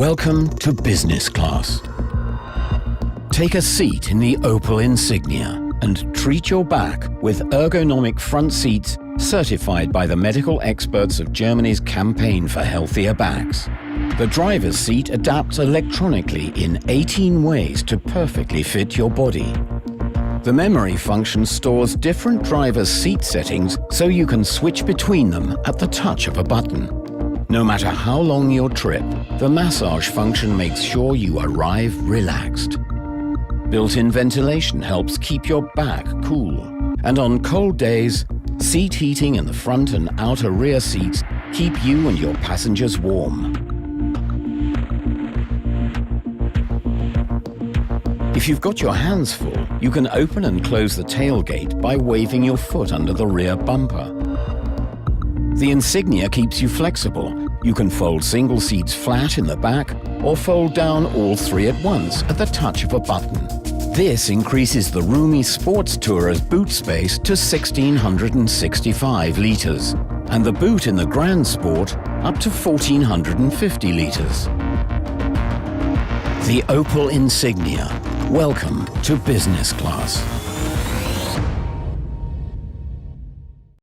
Welcome to business class. Take a seat in the Opel Insignia and treat your back with ergonomic front seats certified by the medical experts of Germany's Campaign for Healthier Backs. The driver's seat adapts electronically in 18 ways to perfectly fit your body. The memory function stores different driver's seat settings so you can switch between them at the touch of a button. No matter how long your trip, the massage function makes sure you arrive relaxed. Built-in ventilation helps keep your back cool. And on cold days, seat heating in the front and outer rear seats keep you and your passengers warm. If you've got your hands full, you can open and close the tailgate by waving your foot under the rear bumper. The Insignia keeps you flexible. You can fold single seats flat in the back or fold down all three at once at the touch of a button. This increases the roomy sports tourer's boot space to 1,665 litres and the boot in the Grand Sport up to 1,450 litres. The Opel Insignia. Welcome to business class.